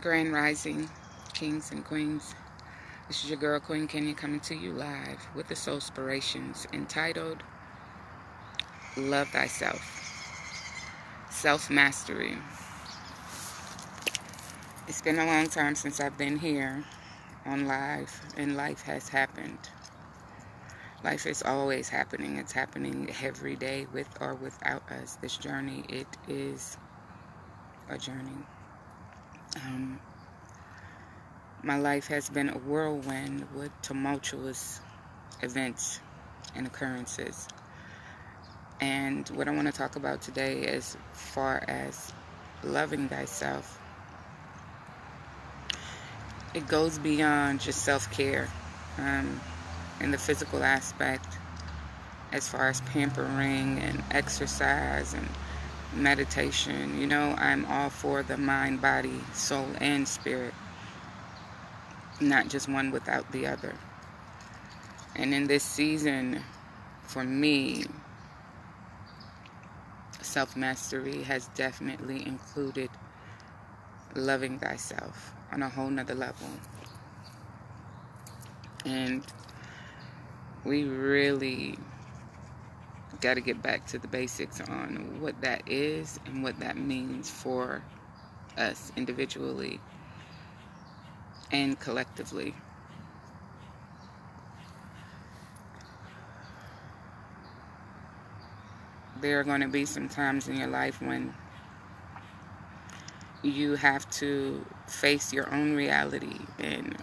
Grand Rising, Kings and Queens. This is your girl, Queen Kenya, coming to you live with the Soulspirations entitled Love Thyself. Self-Mastery. It's been a long time since I've been here on live, and life has happened. Life is always happening. It's happening every day with or without us. This journey, it is a journey. My life has been a whirlwind with tumultuous events and occurrences. And what I want to talk about today, as far as loving thyself, it goes beyond just self-care in the physical aspect, as far as pampering and exercise and meditation. You know, I'm all for the mind, body, soul, and spirit, not just one without the other. And in this season, for me, self-mastery has definitely included loving thyself on a whole nother level. And we really got to get back to the basics on what that is and what that means for us individually and collectively. There are going to be some times in your life when you have to face your own reality and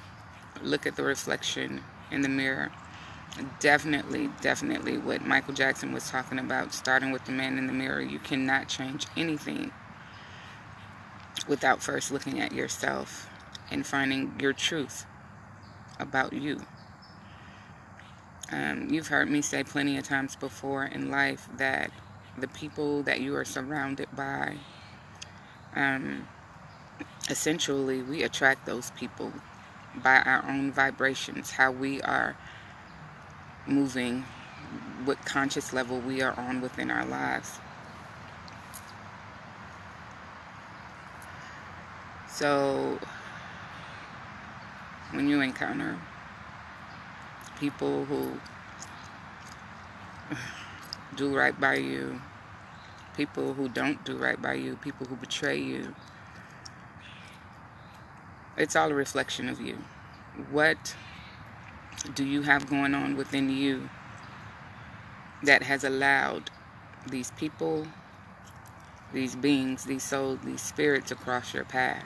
look at the reflection in the mirror. Definitely what Michael Jackson was talking about, starting with the man in the mirror. You cannot change anything without first looking at yourself and finding your truth about you. You've heard me say plenty of times before in life that the people that you are surrounded by, essentially we attract those people by our own vibrations, how we are moving, what conscious level we are on within our lives. So when you encounter people who do right by you, people who don't do right by you, people who betray you, it's all a reflection of you. What do you have going on within you that has allowed these people, these beings, these souls, these spirits to cross your path?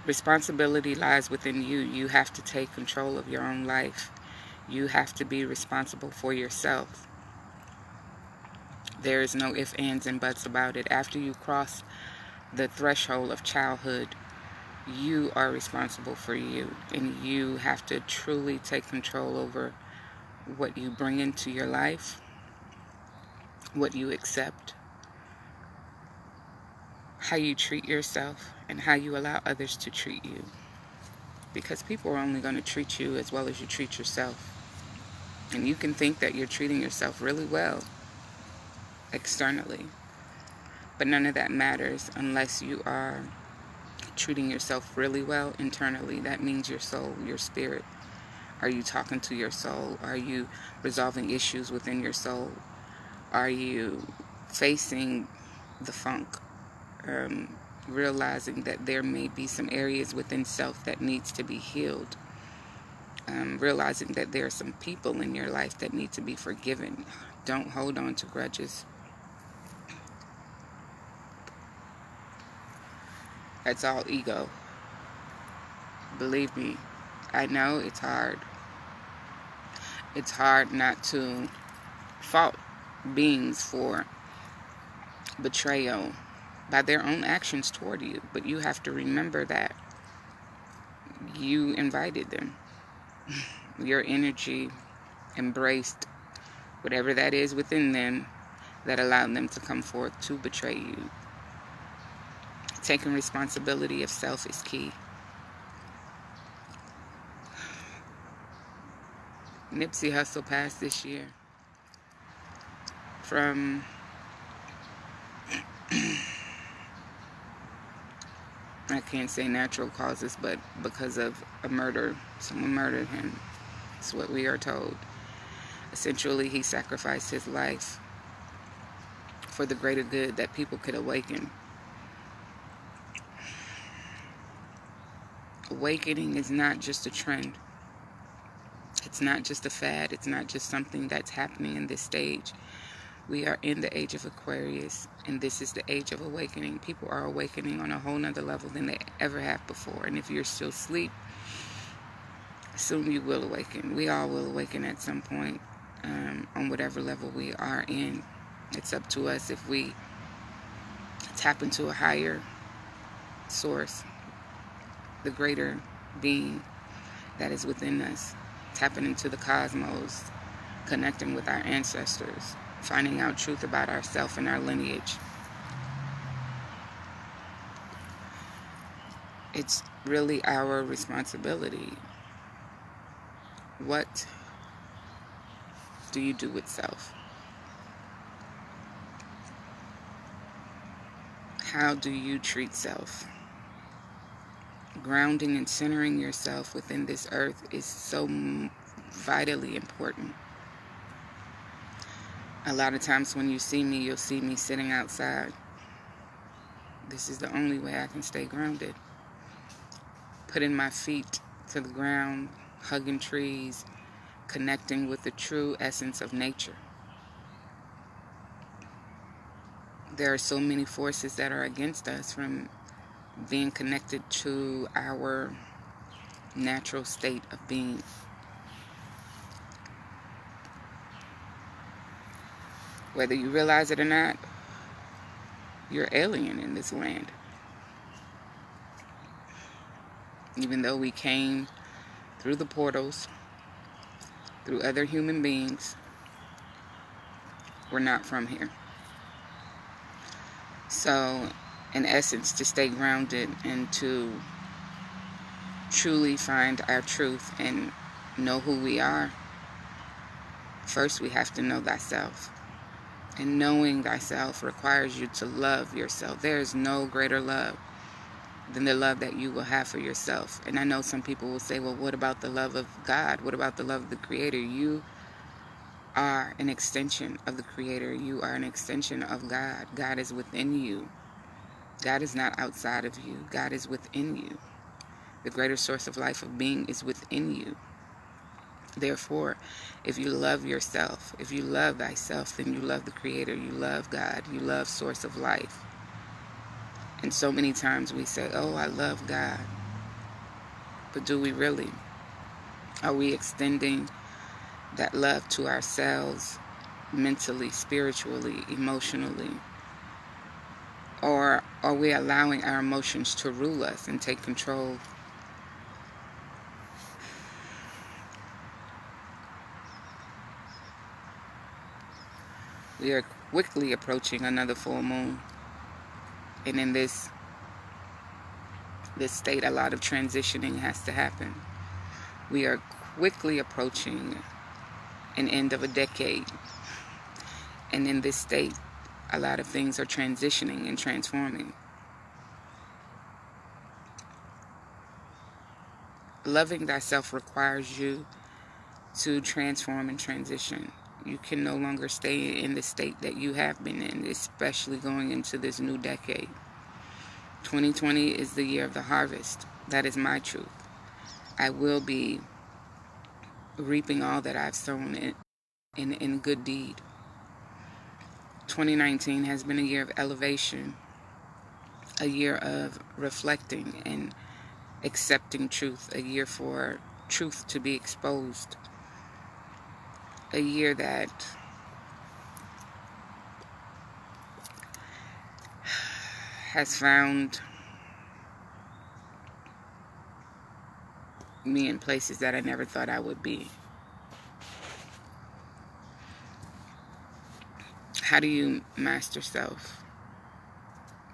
Responsibility lies within you. You have to take control of your own life. You have to be responsible for yourself. There is no ifs, ands, and buts about it. After you cross the threshold of childhood, you are responsible for you, and you have to truly take control over what you bring into your life, what you accept, how you treat yourself, and how you allow others to treat you. Because people are only going to treat you as well as you treat yourself. And you can think that you're treating yourself really well externally, but none of that matters unless you are treating yourself really well internally. That means your soul, your spirit. Are you talking to your soul? Are you resolving issues within your soul? Are you facing the funk? Realizing that there may be some areas within self that needs to be healed. Realizing that there are some people in your life that need to be forgiven. Don't hold on to grudges. That's all ego. Believe me, I know it's hard. It's hard not to fault beings for betrayal by their own actions toward you. But you have to remember that you invited them. Your energy embraced whatever that is within them that allowed them to come forth to betray you. Taking responsibility of self is key. Nipsey Hussle passed this year from I can't say natural causes, but because of a murder. Someone murdered him. That's what we are told. Essentially, he sacrificed his life for the greater good, that people could awaken. Awakening is not just a trend. It's not just a fad. It's not just something that's happening in this stage. We are in the age of Aquarius, and this is the age of awakening. People are awakening on a whole nother level than they ever have before. And if you're still asleep, soon you will awaken. We all will awaken at some point, on whatever level we are in. It's up to us if we tap into a higher source, the greater being that is within us, tapping into the cosmos, connecting with our ancestors, finding out truth about ourselves and our lineage. It's really our responsibility. What do you do with self? How do you treat self? Grounding and centering yourself within this earth is so vitally important. A lot of times when you see me, you'll see me sitting outside. This is the only way I can stay grounded. Putting my feet to the ground, hugging trees, connecting with the true essence of nature. There are so many forces that are against us from being connected to our natural state of being. Whether you realize it or not, you're alien in this land. Even though we came through the portals, through other human beings, we're not from here. So, in essence, to stay grounded and to truly find our truth and know who we are, first we have to know thyself. And knowing thyself requires you to love yourself. There is no greater love than the love that you will have for yourself. And I know some people will say, well, what about the love of God? What about the love of the Creator? You are an extension of the Creator. You are an extension of God. God is within you. God is not outside of you. God is within you. The greater source of life of being is within you. Therefore, if you love yourself, if you love thyself, then you love the Creator, you love God, you love source of life. And so many times we say, oh, I love God. But do we really? Are we extending that love to ourselves mentally, spiritually, emotionally? Or are we allowing our emotions to rule us and take control? We are quickly approaching another full moon. And in this state, a lot of transitioning has to happen. We are quickly approaching an end of a decade. And in this state, a lot of things are transitioning and transforming. Loving thyself requires you to transform and transition. You can no longer stay in the state that you have been in, especially going into this new decade. 2020 is the year of the harvest. That is my truth. I will be reaping all that I've sown in good deed. 2019 has been a year of elevation, a year of reflecting and accepting truth, a year for truth to be exposed, a year that has found me in places that I never thought I would be. How do you master self?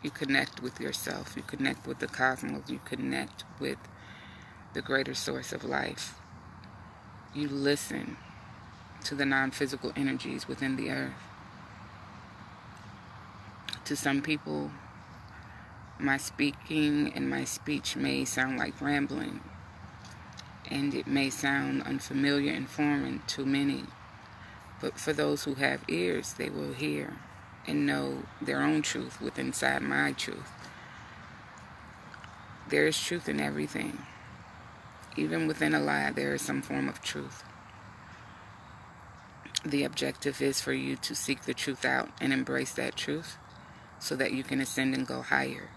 You connect with yourself. You connect with the cosmos. You connect with the greater source of life. You listen to the non-physical energies within the earth. To some people, My speaking and my speech may sound like rambling, and it may sound unfamiliar and foreign to many, but for those who have ears, they will hear and know their own truth within inside my truth. There is truth in everything. Even within a lie, there is some form of truth. The objective is for you to seek the truth out and embrace that truth so that you can ascend and go higher.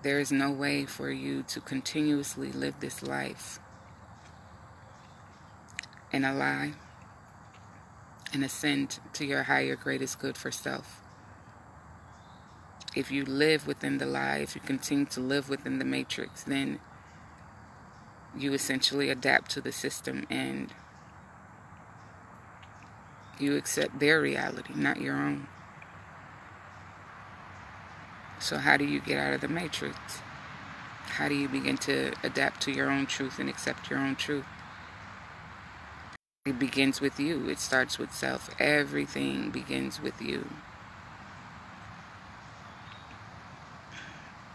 There is no way for you to continuously live this life in a lie and ascend to your higher, greatest good for self. If you live within the lie, if you continue to live within the matrix, then you essentially adapt to the system and you accept their reality, not your own. So how do you get out of the matrix? How do you begin to adapt to your own truth and accept your own truth? It begins with you. It starts with self. Everything begins with you.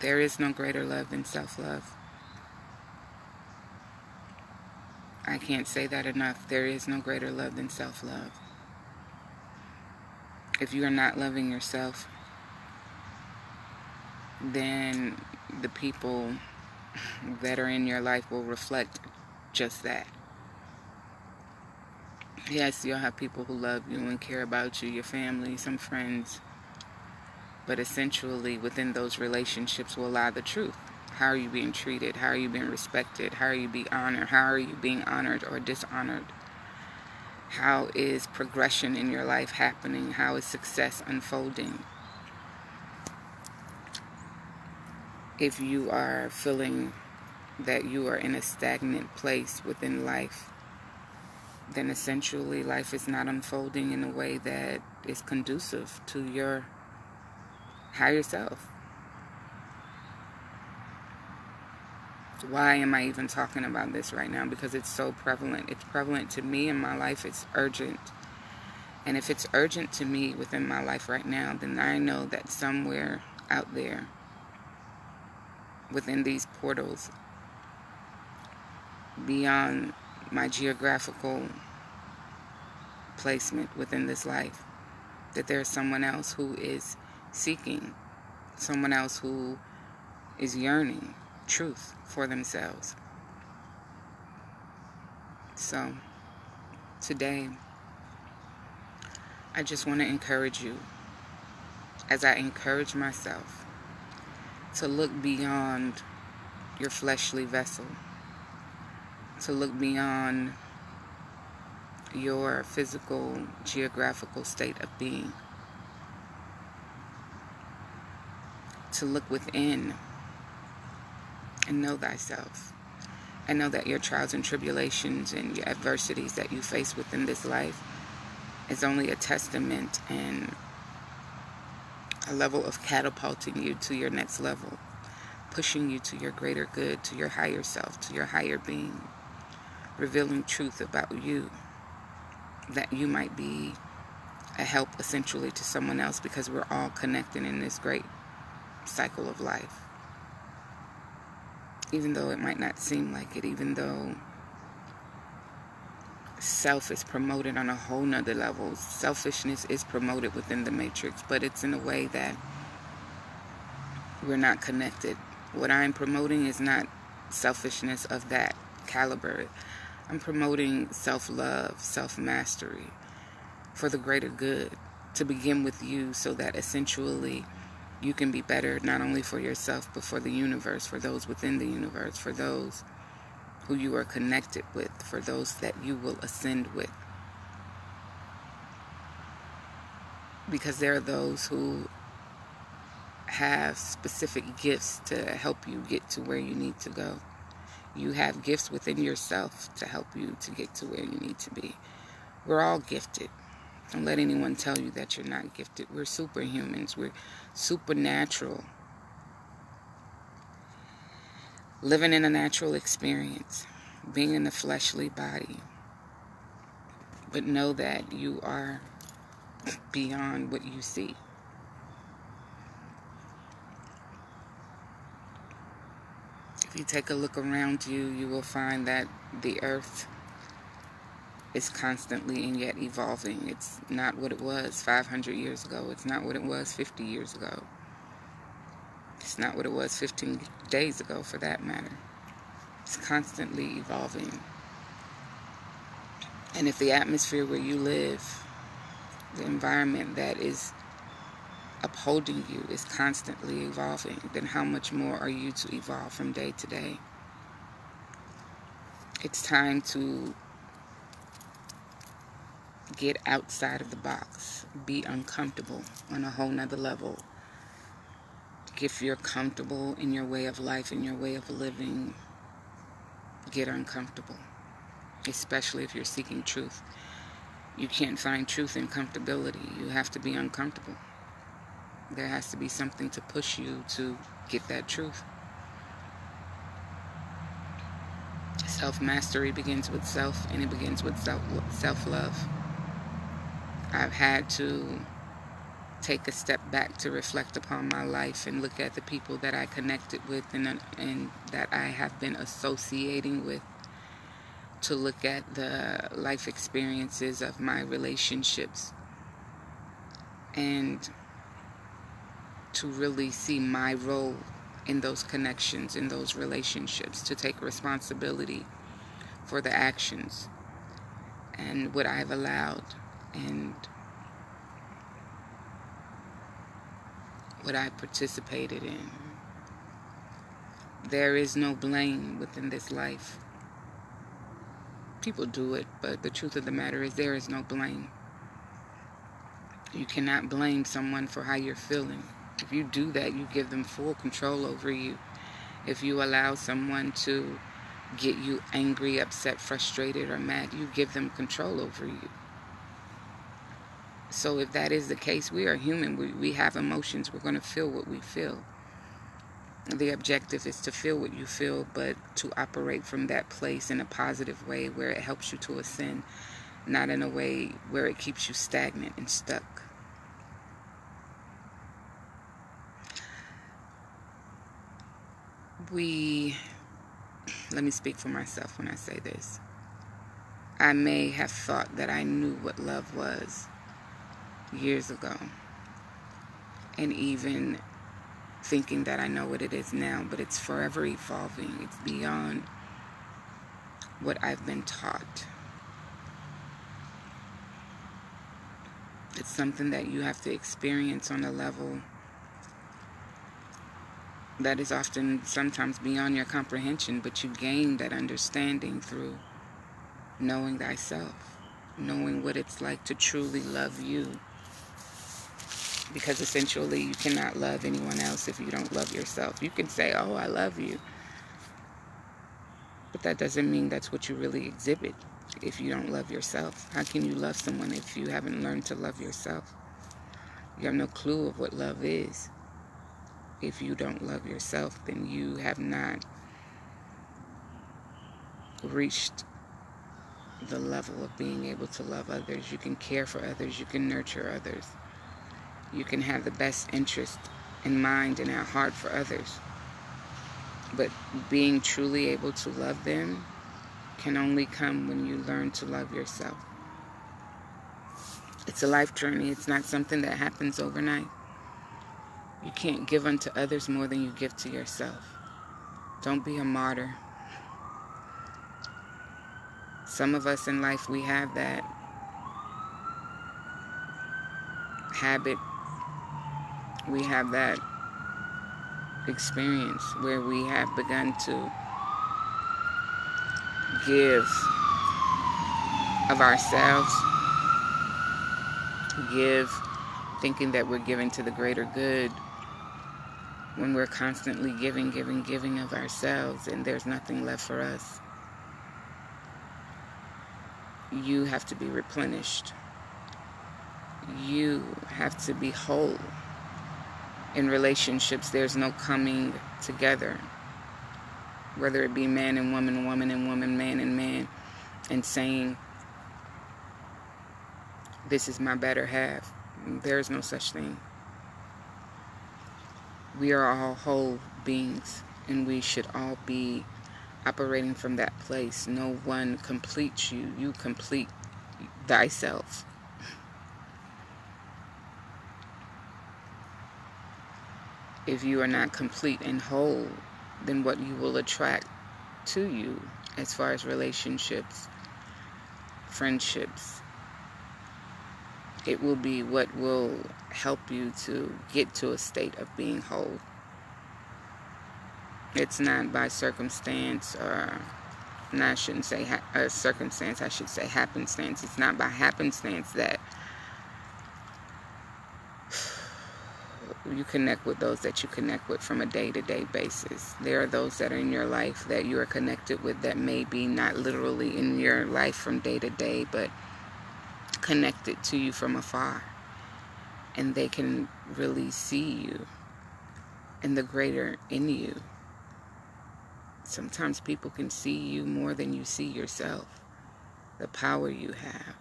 There is no greater love than self-love. I can't say that enough. There is no greater love than self-love. If you are not loving yourself, then the people that are in your life will reflect just that. Yes, you'll have people who love you and care about you, your family, some friends. But essentially, within those relationships will lie the truth. How are you being treated? How are you being respected? How are you being honored? How are you being honored or dishonored? How is progression in your life happening? How is success unfolding? If you are feeling that you are in a stagnant place within life, then essentially life is not unfolding in a way that is conducive to your higher self. Why am I even talking about this right now? Because it's so prevalent. It's prevalent to me in my life. It's urgent. And if it's urgent to me within my life right now, then I know that somewhere out there within these portals, beyond my geographical placement within this life, that there's someone else who is seeking, someone else who is yearning truth for themselves. So today, I just want to encourage you, as I encourage myself, to look beyond your fleshly vessel, to look beyond your physical, geographical state of being, to look within and know thyself, and know that your trials and tribulations and your adversities that you face within this life is only a testament and a level of catapulting you to your next level, pushing you to your greater good, to your higher self, to your higher being, revealing truth about you, that you might be a help essentially to someone else, because we're all connected in this great cycle of life. Even though it might not seem like it, even though self is promoted on a whole nother level, selfishness is promoted within the matrix, but it's in a way that we're not connected. What I'm promoting is not selfishness of that caliber. I'm promoting self-love, self-mastery for the greater good, to begin with you, so that essentially you can be better not only for yourself but for the universe, for those within the universe, for those who you are connected with, for those that you will ascend with. Because there are those who have specific gifts to help you get to where you need to go. You have gifts within yourself to help you to get to where you need to be. We're all gifted. Don't let anyone tell you that you're not gifted. We're superhumans. We're supernatural. Living in a natural experience. Being in a fleshly body. But know that you are beyond what you see. If you take a look around you, you will find that the earth is constantly and yet evolving. It's not what it was 500 years ago. It's not what it was 50 years ago. It's not what it was 15 days ago, for that matter. It's constantly evolving. And if the atmosphere where you live, the environment that is upholding you, is constantly evolving, then how much more are you to evolve from day to day? It's time to get outside of the box. Be uncomfortable on a whole nother level. If you're comfortable in your way of life, in your way of living, get uncomfortable. Especially if you're seeking truth. You can't find truth in comfortability. You have to be uncomfortable. There has to be something to push you to get that truth. Self-mastery begins with self, and it begins with self-love. I've had to take a step back to reflect upon my life and look at the people that I connected with and that I have been associating with, to look at the life experiences of my relationships and to really see my role in those connections, in those relationships, to take responsibility for the actions and what I've allowed and what I participated in. There is no blame within this life. People do it, but the truth of the matter is there is no blame. You cannot blame someone for how you're feeling. If you do that, you give them full control over you. If you allow someone to get you angry, upset, frustrated, or mad, you give them control over you. So if that is the case, we are human. We have emotions. We're going to feel what we feel. The objective is to feel what you feel, but to operate from that place in a positive way where it helps you to ascend, not in a way where it keeps you stagnant and stuck. Let me speak for myself when I say this. I may have thought that I knew what love was years ago, and even thinking that I know what it is now, but it's forever evolving. It's beyond what I've been taught. It's something that you have to experience on a level that is often sometimes beyond your comprehension, but you gain that understanding through knowing thyself, knowing what it's like to truly love you. Because essentially you cannot love anyone else if you don't love yourself. You can say, oh, I love you, but that doesn't mean that's what you really exhibit if you don't love yourself. How can you love someone if you haven't learned to love yourself? You have no clue of what love is. If you don't love yourself, then you have not reached the level of being able to love others. You can care for others. You can nurture others. You can have the best interest in mind and at heart for others. But being truly able to love them can only come when you learn to love yourself. It's a life journey. It's not something that happens overnight. You can't give unto others more than you give to yourself. Don't be a martyr. Some of us in life, we have that habit. We have that experience where we have begun to give of ourselves, give thinking that we're giving to the greater good, when we're constantly giving of ourselves and there's nothing left for us. You have to be replenished. You have to be whole. In relationships, there's no coming together, whether it be man and woman, woman and woman, man and man, and saying, this is my better half. There is no such thing. We are all whole beings. And we should all be operating from that place. No one completes you. You complete thyself. If you are not complete and whole, then what you will attract to you as far as relationships, friendships, it will be what will help you to get to a state of being whole. It's not by circumstance, or no, I shouldn't say circumstance, I should say happenstance. It's not by happenstance that you connect with those that you connect with from a day-to-day basis. There are those that are in your life that you are connected with that may be not literally in your life from day to day, but connected to you from afar. And they can really see you and the greater in you. Sometimes people can see you more than you see yourself. The power you have,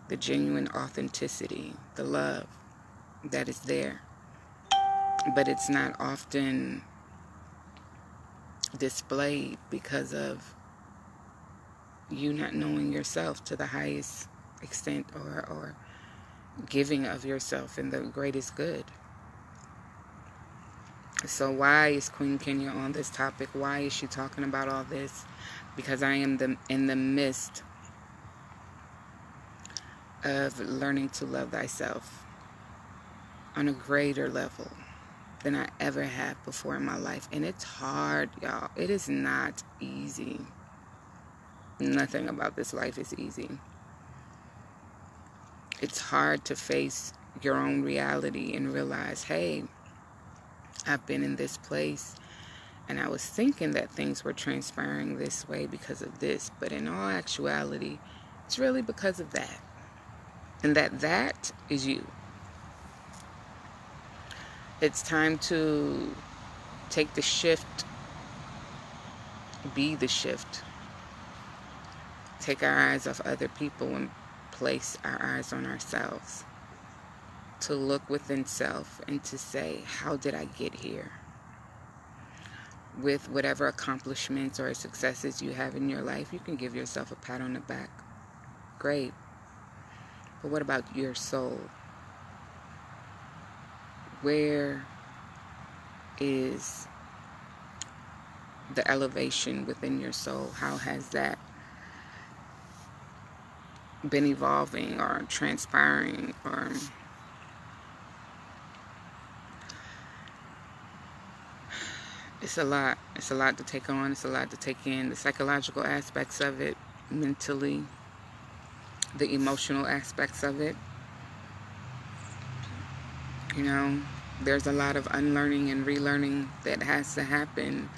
the genuine authenticity, the love that is there. But it's not often displayed because of you not knowing yourself to the highest extent, or giving of yourself in the greatest good. So why is Queen Kenya on this topic? Why is she talking about all this? Because I am in the midst of learning to love thyself on a greater level than I ever have before in my life. And it's hard, y'all. It is not easy. Nothing about this life is easy. It's hard to face your own reality and realize, hey, I've been in this place and I was thinking that things were transpiring this way because of this, but in all actuality, it's really because of that. And that is you. It's time to take the shift, be the shift. Take our eyes off other people and place our eyes on ourselves. To look within self and to say, how did I get here? With whatever accomplishments or successes you have in your life, you can give yourself a pat on the back. Great. But what about your soul? Where is the elevation within your soul? How has that been evolving or transpiring? Or it's a lot. It's a lot to take on. It's a lot to take in. The psychological aspects of it, mentally, the emotional aspects of it. You know, there's a lot of unlearning and relearning that has to happen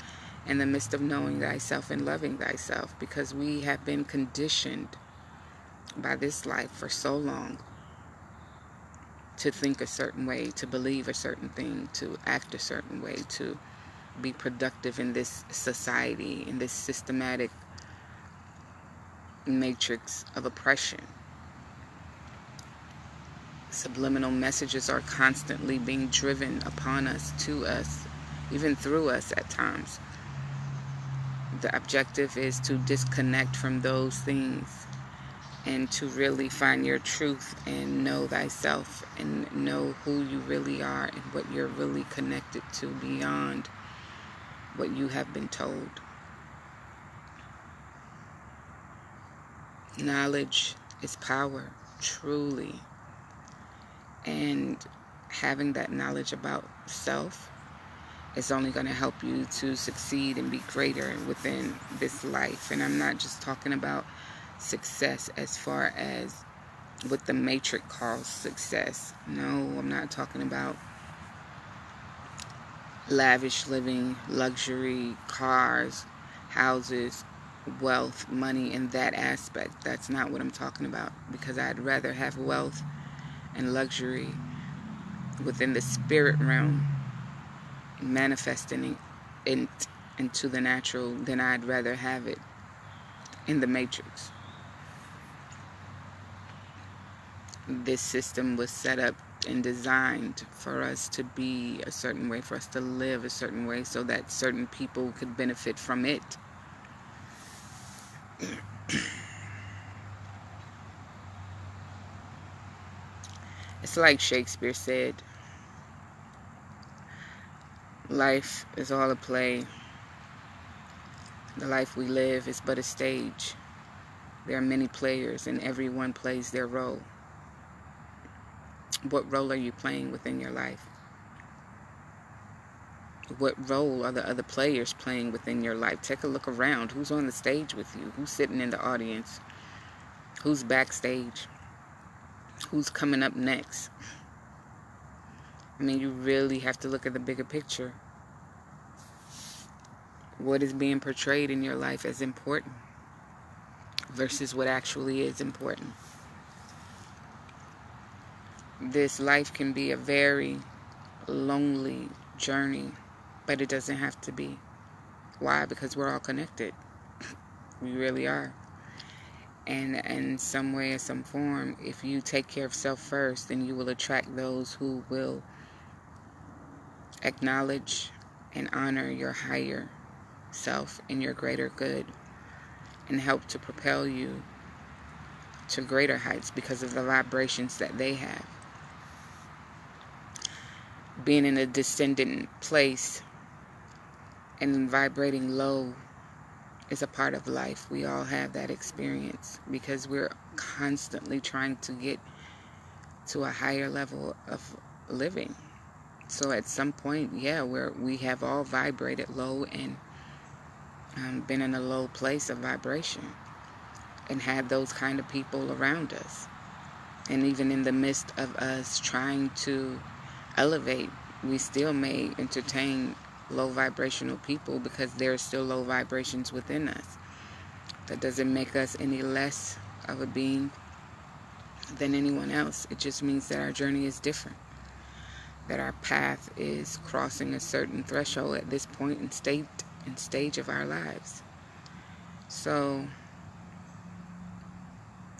in the midst of knowing thyself and loving thyself, because we have been conditioned by this life for so long to think a certain way, to believe a certain thing, to act a certain way, to be productive in this society, in this systematic matrix of oppression. Subliminal messages are constantly being driven upon us, to us, even through us at times. The objective is to disconnect from those things and to really find your truth and know thyself and know who you really are and what you're really connected to beyond what you have been told. Knowledge is power, truly. And having that knowledge about self is only going to help you to succeed and be greater within this life. And I'm not just talking about success as far as what the Matrix calls success. No, I'm not talking about lavish living, luxury, cars, houses, wealth, money in that aspect. That's not what I'm talking about, because I'd rather have wealth and luxury within the spirit realm, manifesting it into the natural, than I'd rather have it in the matrix. This system was set up and designed for us to be a certain way, for us to live a certain way, so that certain people could benefit from it. It's like Shakespeare said, life is all a play. The life we live is but a stage. There are many players, and everyone plays their role. What role are you playing within your life? What role are the other players playing within your life? Take a look around. Who's on the stage with you? Who's sitting in the audience? Who's backstage? Who's coming up next? I mean, you really have to look at the bigger picture. What is being portrayed in your life as important versus what actually is important? This life can be a very lonely journey, but it doesn't have to be. Why? Because we're all connected. We really are. And in some way or some form, if you take care of self first, then you will attract those who will acknowledge and honor your higher self and your greater good, and help to propel you to greater heights because of the vibrations that they have. Being in a descendant place and vibrating low is a part of life. We all have that experience because we're constantly trying to get to a higher level of living. So at some point, yeah, we have all vibrated low and been in a low place of vibration and had those kind of people around us. And even in the midst of us trying to elevate, we still may entertain low vibrational people because there are still low vibrations within us. That doesn't make us any less of a being than anyone else. It just means that our journey is different, that our path is crossing a certain threshold at this point in stage of our lives. So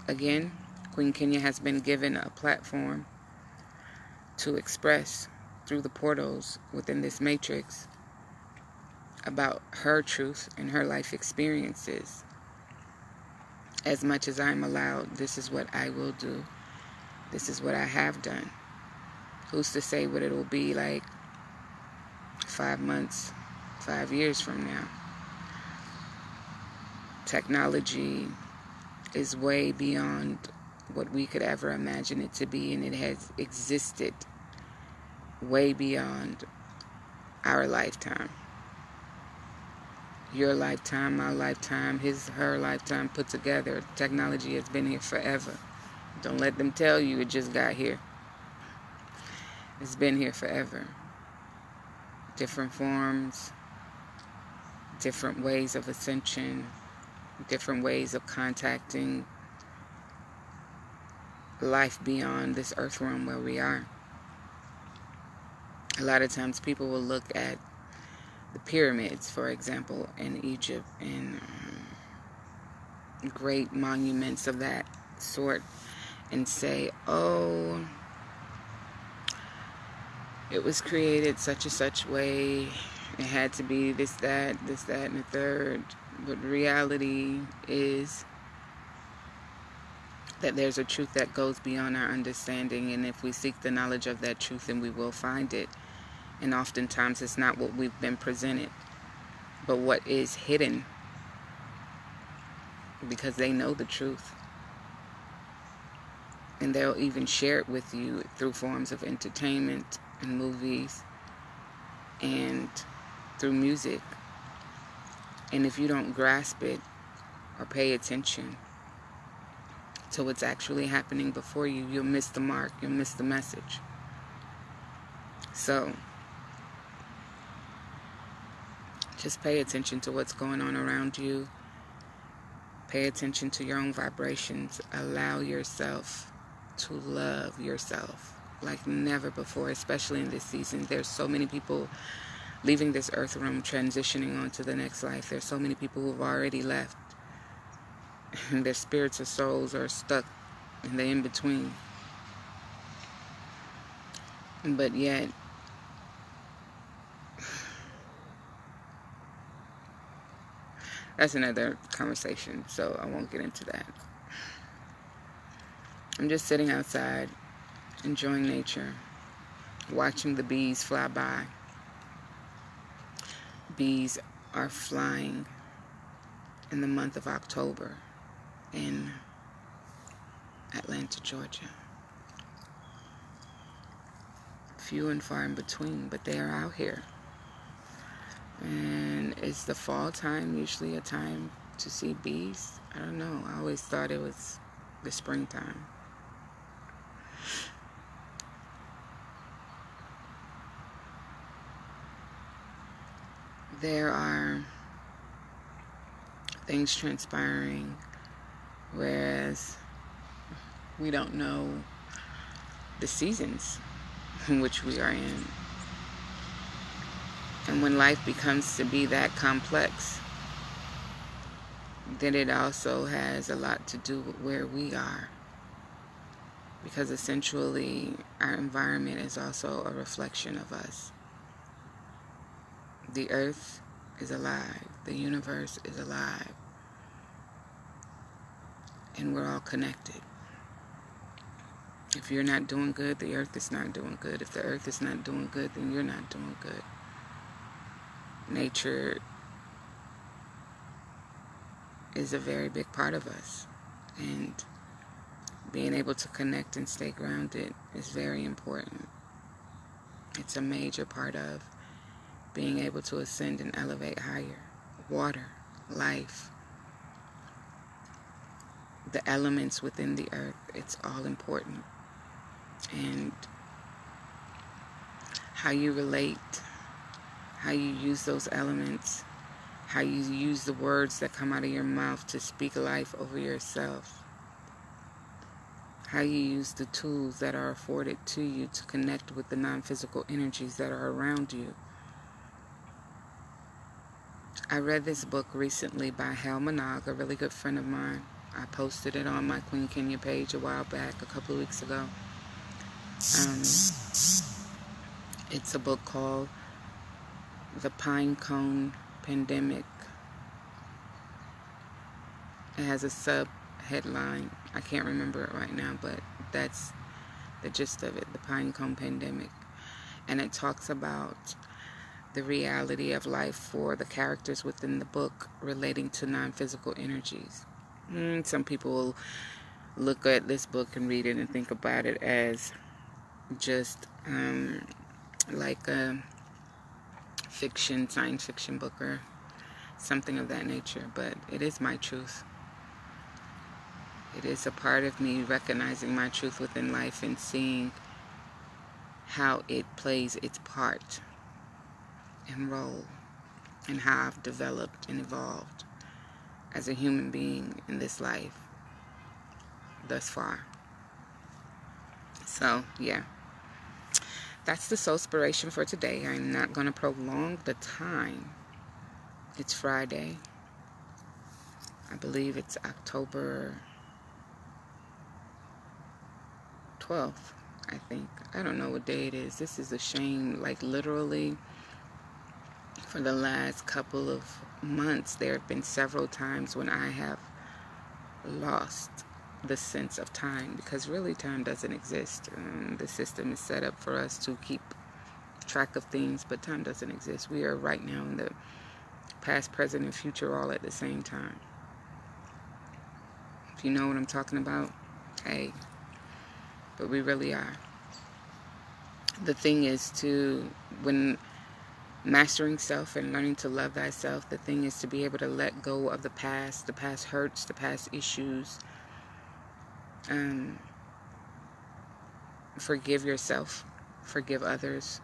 again, Queen Kenya has been given a platform to express through the portals within this matrix about her truth and her life experiences. As much as I'm allowed, this is what I will do. This is what I have done. Who's to say what it will be like 5 months, 5 years from now? Technology is way beyond what we could ever imagine it to be, and it has existed way beyond our lifetime. Your lifetime, my lifetime, her lifetime put together. Technology has been here forever. Don't let them tell you it just got here. It's been here forever. Different forms, different ways of ascension, different ways of contacting life beyond this earth realm where we are. A lot of times people will look at the pyramids, for example, in Egypt, and great monuments of that sort, and say, oh, it was created such and such way, it had to be this, that, and the third. But reality is that there's a truth that goes beyond our understanding, and if we seek the knowledge of that truth, then we will find it. And oftentimes it's not what we've been presented, but what is hidden, because they know the truth. And they'll even share it with you through forms of entertainment and movies and through music. And if you don't grasp it or pay attention to what's actually happening before you, you'll miss the mark, you'll miss the message. So just pay attention to what's going on around you. Pay attention to your own vibrations. Allow yourself to love yourself like never before, especially in this season. There's so many people leaving this earth realm, transitioning on to the next life. There's so many people who've already left, and their spirits or souls are stuck in the in-between. But yet, that's another conversation, so I won't get into that. I'm just sitting outside, enjoying nature, watching the bees fly by. Bees are flying in the month of October in Atlanta, Georgia. Few and far in between, but they are out here. And is the fall time usually a time to see bees? I don't know. I always thought it was the springtime. There are things transpiring, whereas we don't know the seasons in which we are in. And when life becomes to be that complex, then it also has a lot to do with where we are. Because essentially, our environment is also a reflection of us. The earth is alive. The universe is alive. And we're all connected. If you're not doing good, the earth is not doing good. If the earth is not doing good, then you're not doing good. Nature is a very big part of us. And being able to connect and stay grounded is very important. It's a major part of being able to ascend and elevate higher. Water, life, the elements within the earth, it's all important. And how you relate, how you use those elements, how you use the words that come out of your mouth to speak life over yourself, how you use the tools that are afforded to you to connect with the non-physical energies that are around you. I read this book recently by Hal Manaug, a really good friend of mine. I posted it on my Queen Kenya page a while back, a couple of weeks ago. It's a book called The Pinecone Pandemic. It has a sub-headline. I can't remember it right now, but that's the gist of it, The Pinecone Pandemic. And it talks about the reality of life for the characters within the book relating to non-physical energies. Some people will look at this book and read it and think about it as just like a science fiction book or something of that nature, but it is my truth. It is a part of me recognizing my truth within life and seeing how it plays its part and role and how I've developed and evolved as a human being in this life thus far. So, yeah. That's the soulspiration for today. I'm not going to prolong the time. It's Friday. I believe it's October 12th, I think. I don't know what day it is. This is a shame. Like, literally, for the last couple of months, there have been several times when I have lost the sense of time, because really time doesn't exist. The system is set up for us to keep track of things, but time doesn't exist. We are right now in the past, present, and future all at the same time. If you know what I'm talking about, hey, but we really are. The thing is when mastering self and learning to love thyself, the thing is to be able to let go of the past hurts, the past issues. Forgive yourself, forgive others,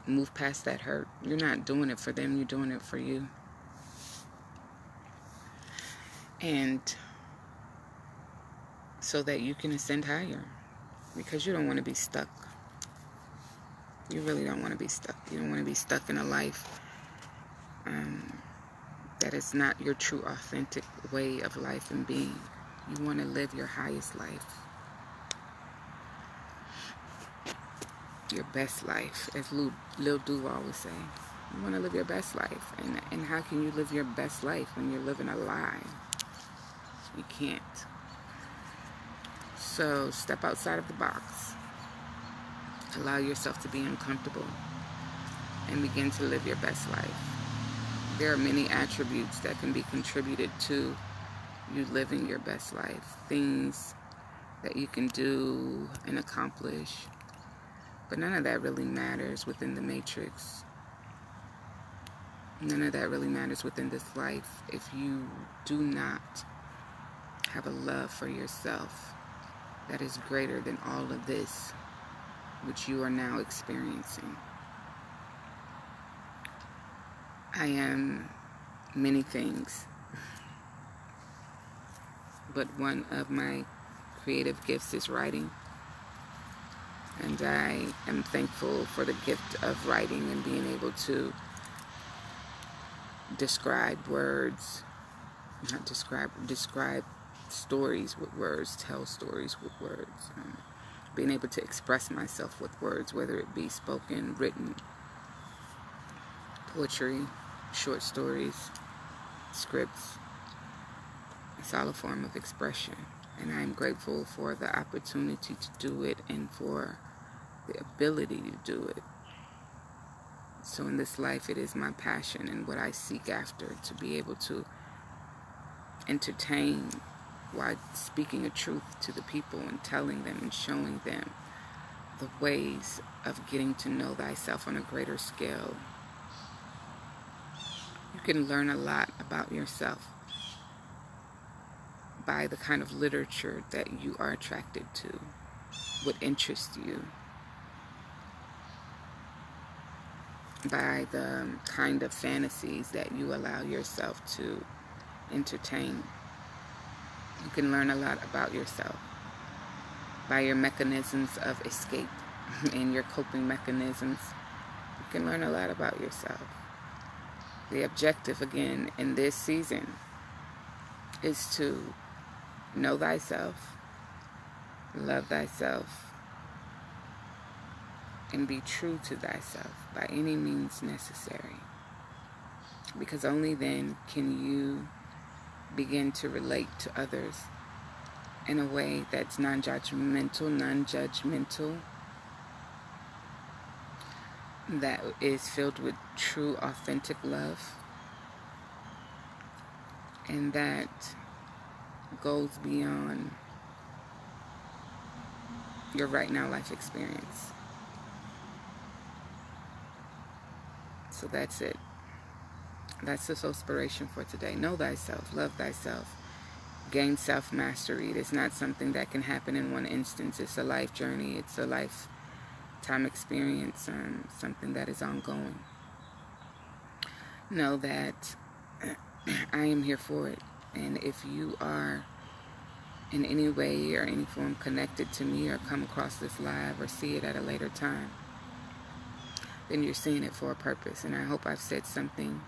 move past that hurt. You're not doing it for them, you're doing it for you. And so that you can ascend higher, because you don't want to be stuck. You really don't want to be stuck. You don't want to be stuck in a life that is not your true, authentic way of life and being. You want to live your highest life. your best life, as Lil Duval would say. You want to live your best life. And how can you live your best life when you're living a lie? You can't. So step outside of the box. Allow yourself to be uncomfortable and begin to live your best life. There are many attributes that can be contributed to you living your best life. Things that you can do and accomplish. But none of that really matters within the matrix. None of that really matters within this life if you do not have a love for yourself that is greater than all of this, which you are now experiencing. I am many things, but one of my creative gifts is writing. And I am thankful for the gift of writing and being able to describe words, not describe stories with words, tell stories with words. Being able to express myself with words, whether it be spoken, written, poetry, short stories, scripts. It's all a form of expression. And I'm grateful for the opportunity to do it and for the ability to do it. So in this life, it is my passion and what I seek after, to be able to entertain while speaking a truth to the people and telling them and showing them the ways of getting to know thyself on a greater scale. You can learn a lot about yourself by the kind of literature that you are attracted to, what interests you, by the kind of fantasies that you allow yourself to entertain. You can learn a lot about yourself by your mechanisms of escape and your coping mechanisms. You can learn a lot about yourself. The objective, again, in this season is to know thyself, love thyself, and be true to thyself by any means necessary. Because only then can you begin to relate to others in a way that's non-judgmental, that is filled with true, authentic love, and that goes beyond your right now life experience. So that's it. That's the inspiration for today. Know thyself, love thyself, gain self-mastery. It is not something that can happen in one instance. It's a life journey. It's a lifetime experience, something that is ongoing. Know that I am here for it. And if you are in any way or any form connected to me or come across this live or see it at a later time, then you're seeing it for a purpose. And I hope I've said something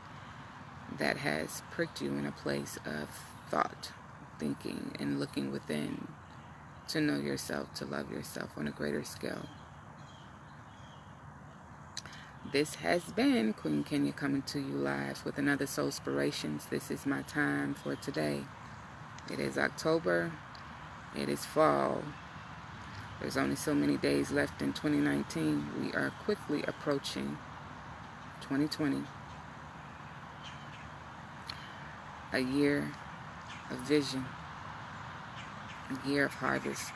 that has pricked you in a place of thought, thinking, and looking within to know yourself, to love yourself on a greater scale. This has been Queen Kenya coming to you live with another Soulspirations. This is my time for today. It is October. It is fall. There's only so many days left in 2019. We are quickly approaching 2020. A year of vision. A year of harvest.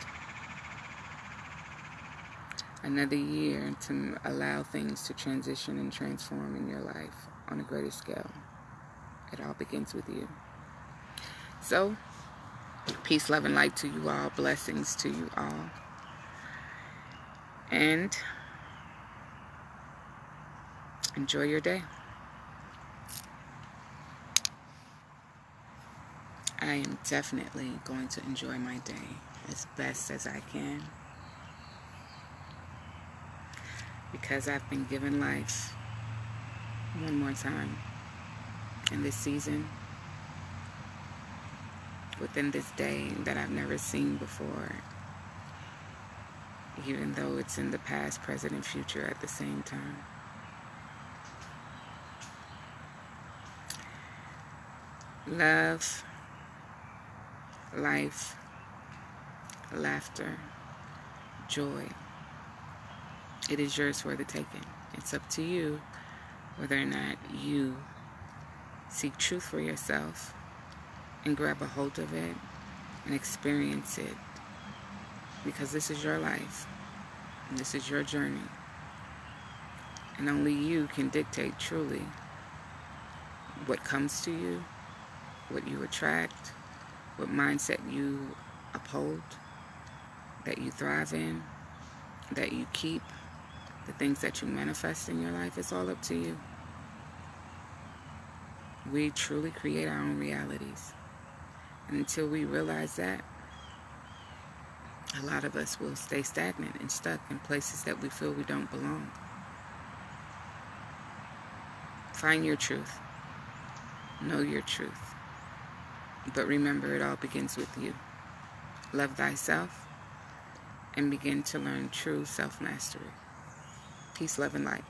Another year to allow things to transition and transform in your life on a greater scale. It all begins with you. So, peace, love, and light to you all. Blessings to you all. And enjoy your day. I am definitely going to enjoy my day as best as I can, because I've been given life one more time in this season, within this day that I've never seen before. even though it's in the past, present, and future at the same time. Love, life, laughter, joy. It is yours for the taking. It's up to you whether or not you seek truth for yourself and grab a hold of it and experience it, because this is your life and this is your journey, and only you can dictate truly what comes to you, what you attract, what mindset you uphold, that you thrive in, that you keep, the things that you manifest in your life. It's all up to you. We truly create our own realities. And until we realize that, a lot of us will stay stagnant and stuck in places that we feel we don't belong. Find your truth. Know your truth. But remember, it all begins with you. Love thyself and begin to learn true self-mastery. Peace, love, and light.